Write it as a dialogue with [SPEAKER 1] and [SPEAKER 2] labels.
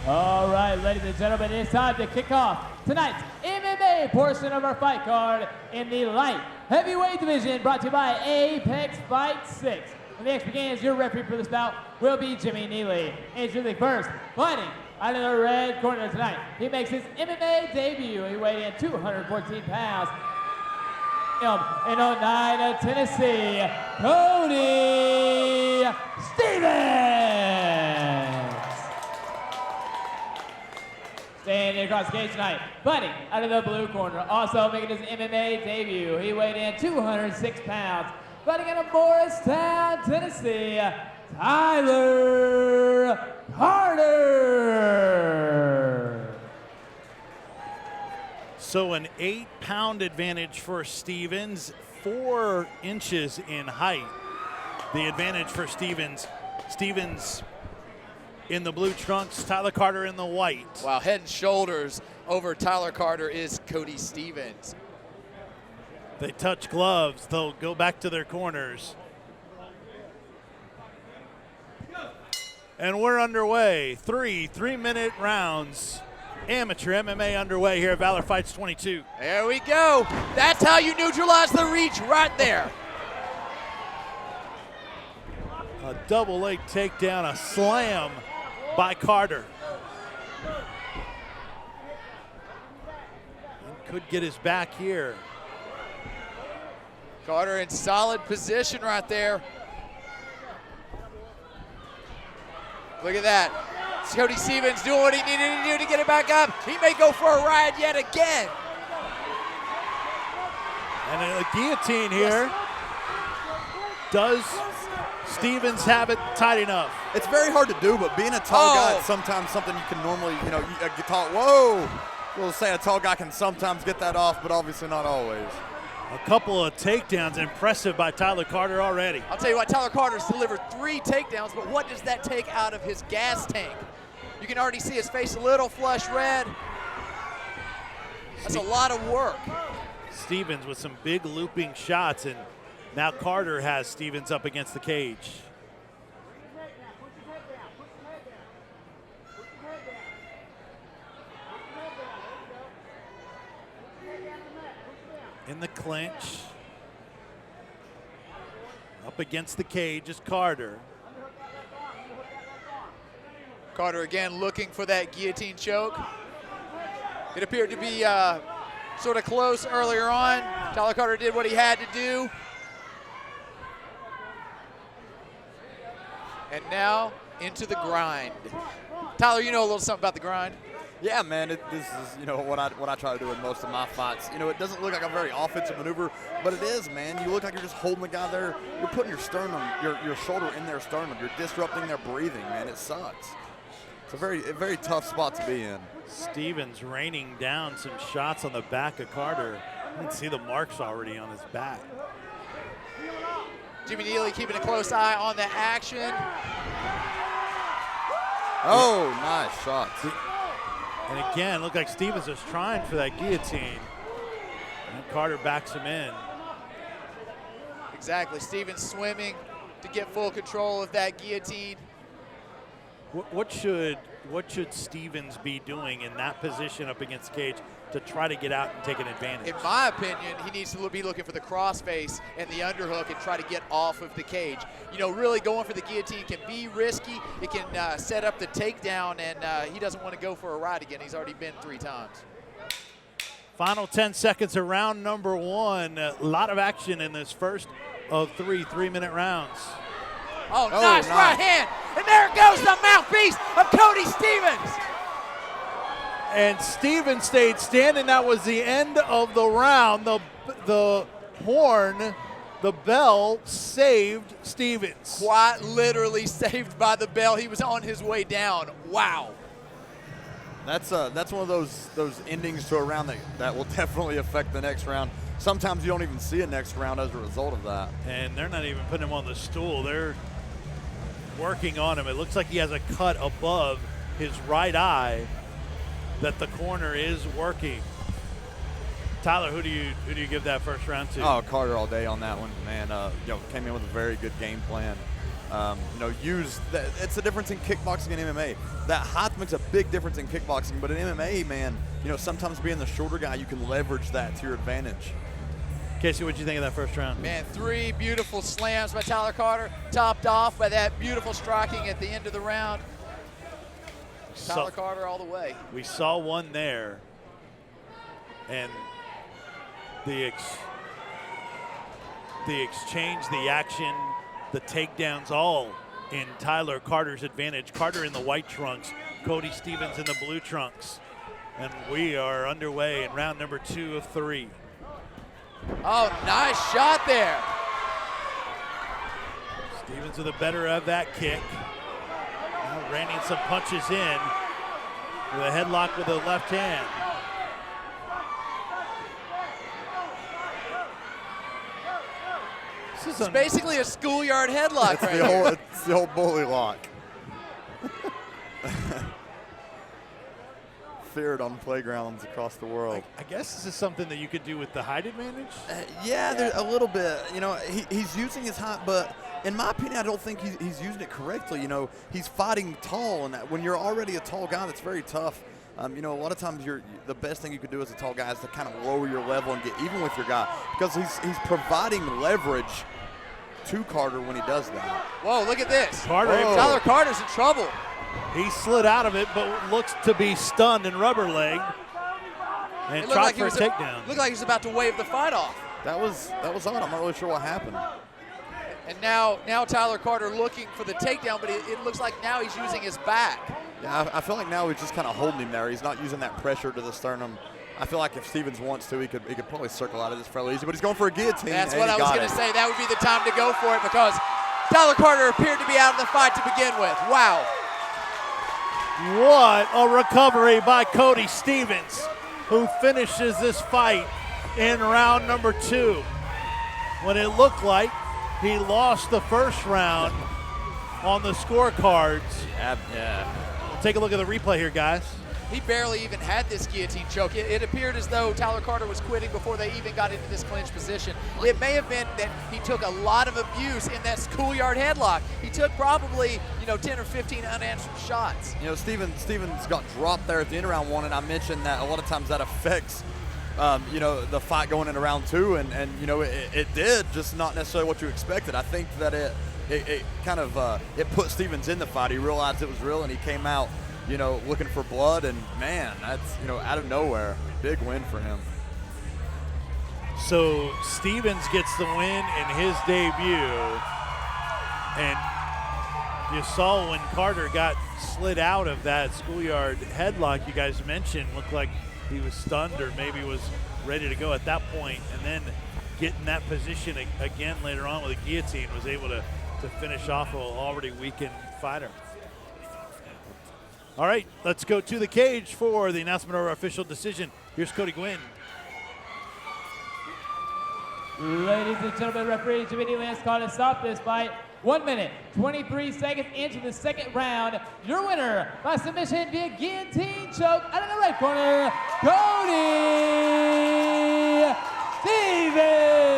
[SPEAKER 1] All right, ladies and gentlemen, it's time to kick off tonight's MMA portion of our fight card in the light heavyweight division, brought to you by Apex Fight 6. When the next begins, your referee for this bout will be Jimmy Neely. Introducing first, fighting out of the red corner tonight. He makes his MMA debut. He weighed in 214 pounds. In Oneida, Tennessee, Cody Stevens. Standing across the cage tonight, fighting out of the blue corner, also making his MMA debut. He weighed in 206 pounds. Fighting out of Morristown, Tennessee, Tyler Carter.
[SPEAKER 2] So an 8-pound advantage for Stevens, 4 inches in height. The advantage for Stevens. Stevens in the blue trunks, Tyler Carter in the white.
[SPEAKER 3] Wow, head and shoulders over Tyler Carter is Cody Stevens.
[SPEAKER 2] They touch gloves, they'll go back to their corners. And we're underway, 3-minute rounds. Amateur MMA underway here at Valor Fights 22.
[SPEAKER 3] There we go. That's how you neutralize the reach right there.
[SPEAKER 2] A double leg takedown, a slam by Carter. And could get his back here.
[SPEAKER 3] Carter in solid position right there. Look at that. Cody Stevens doing what he needed to do to get it back up. He may go for a ride yet again.
[SPEAKER 2] And a guillotine here. Does Stevens have it tight enough?
[SPEAKER 4] It's very hard to do, but being a tall guy, it's sometimes something you can normally, get tall. Whoa! We'll say a tall guy can sometimes get that off, but obviously not always.
[SPEAKER 2] A couple of takedowns, impressive by Tyler Carter already.
[SPEAKER 3] I'll tell you what, Tyler Carter's delivered 3 takedowns, but what does that take out of his gas tank? You can already see his face a little flush red. That's a lot of work.
[SPEAKER 2] Stevens with some big looping shots, and now Carter has Stevens up against the cage. In the clinch. Up against the cage is Carter.
[SPEAKER 3] Carter again looking for that guillotine choke. It appeared to be sort of close earlier on. Tyler Carter did what he had to do. And now into the grind. Tyler, you know a little something about the grind.
[SPEAKER 4] Yeah, man, this is what I try to do in most of my fights. It doesn't look like a very offensive maneuver, but it is, man. You look like you're just holding the guy there. You're putting your sternum, your shoulder in their sternum. You're disrupting their breathing, man. It sucks. It's a very tough spot to be in.
[SPEAKER 2] Stevens raining down some shots on the back of Carter. You can see the marks already on his back.
[SPEAKER 3] Jimmy Neely keeping a close eye on the action.
[SPEAKER 4] Oh, nice shots.
[SPEAKER 2] And again, looked like Stevens was trying for that guillotine. And Carter backs him in.
[SPEAKER 3] Exactly, Stevens swimming to get full control of that guillotine.
[SPEAKER 2] What should Stevens be doing in that position up against cage to try to get out and take an advantage?
[SPEAKER 3] In my opinion, he needs to be looking for the crossface and the underhook and try to get off of the cage. Really going for the guillotine can be risky. It can set up the takedown, and he doesn't want to go for a ride again. He's already been 3 times.
[SPEAKER 2] Final 10 seconds of round number 1. A lot of action in this first of 3 3-minute rounds.
[SPEAKER 3] Oh, nice right hand. And there goes the mouthpiece of Cody Stevens.
[SPEAKER 2] And Stevens stayed standing. That was the end of the round. The horn, the bell saved Stevens.
[SPEAKER 3] Quite literally saved by the bell. He was on his way down. Wow.
[SPEAKER 4] That's one of those endings to a round that will definitely affect the next round. Sometimes you don't even see a next round as a result of that.
[SPEAKER 2] And they're not even putting him on the stool. They're working on him. It looks like he has a cut above his right eye that the corner is working. Tyler, who do you give that first round to?
[SPEAKER 4] Oh, Carter all day on that one, man. Came in with a very good game plan. use that. It's the difference in kickboxing and MMA. That height makes a big difference in kickboxing, but in MMA, man, sometimes being the shorter guy, you can leverage that to your advantage.
[SPEAKER 2] Casey, what did you think of that first round?
[SPEAKER 3] Man, 3 beautiful slams by Tyler Carter, topped off by that beautiful striking at the end of the round. Tyler Carter all the way.
[SPEAKER 2] We saw one there, and the exchange, the action, the takedowns, all in Tyler Carter's advantage. Carter in the white trunks, Cody Stevens in the blue trunks. And we are underway in round number 2 of 3.
[SPEAKER 3] Oh, nice shot there.
[SPEAKER 2] Stevens with the better of that kick. Now raining some punches in with a headlock with the left hand.
[SPEAKER 3] It's basically a schoolyard headlock right here.
[SPEAKER 4] It's the old bully lock. Feared on playgrounds across the world.
[SPEAKER 2] I guess this is something that you could do with the height advantage?
[SPEAKER 4] Yeah, a little bit. He's using his height, but in my opinion, I don't think he's using it correctly. He's fighting tall, and when you're already a tall guy, that's very tough. A lot of times the best thing you could do as a tall guy is to kind of lower your level and get even with your guy, because he's providing leverage to Carter when he does that.
[SPEAKER 3] Whoa, look at this.
[SPEAKER 2] Tyler
[SPEAKER 3] Carter's in trouble.
[SPEAKER 2] He slid out of it, but looks to be stunned and rubber-legged. And tried for a takedown.
[SPEAKER 3] Looked like he was about to wave the fight off.
[SPEAKER 4] That was odd. I'm not really sure what happened.
[SPEAKER 3] And now Tyler Carter looking for the takedown, but it looks like now he's using his back.
[SPEAKER 4] Yeah, I feel like now he's just kind of holding him there. He's not using that pressure to the sternum. I feel like if Stevens wants to, he could probably circle out of this fairly easy, but he's going for a guillotine.
[SPEAKER 3] That's what I was going to say. That would be the time to go for it, because Tyler Carter appeared to be out of the fight to begin with. Wow.
[SPEAKER 2] What a recovery by Cody Stevens, who finishes this fight in round number 2. When it looked like he lost the first round on the scorecards.
[SPEAKER 4] Yeah.
[SPEAKER 2] Take a look at the replay here, guys.
[SPEAKER 3] He barely even had this guillotine choke. It appeared as though Tyler Carter was quitting before they even got into this clinch position. It may have been that he took a lot of abuse in that schoolyard headlock. He took probably 10 or 15 unanswered shots.
[SPEAKER 4] Stevens got dropped there at the end of round 1, and I mentioned that a lot of times that affects the fight going into round 2, and it did, just not necessarily what you expected. I think that it kind of it put Stevens in the fight. He realized it was real, and he came out looking for blood, and man, that's out of nowhere, big win for him.
[SPEAKER 2] So Stevens gets the win in his debut, and you saw when Carter got slid out of that schoolyard headlock you guys mentioned, looked like he was stunned or maybe was ready to go at that point, and then get in that position again later on with a guillotine, was able to finish off an already weakened fighter. All right, let's go to the cage for the announcement of our official decision. Here's Cody Gwynn.
[SPEAKER 1] Ladies and gentlemen, referee Jimmy Lance called to stop this fight. 1 minute, 23 seconds into the second round. Your winner by submission via guillotine choke out of the right corner, Cody Stevens.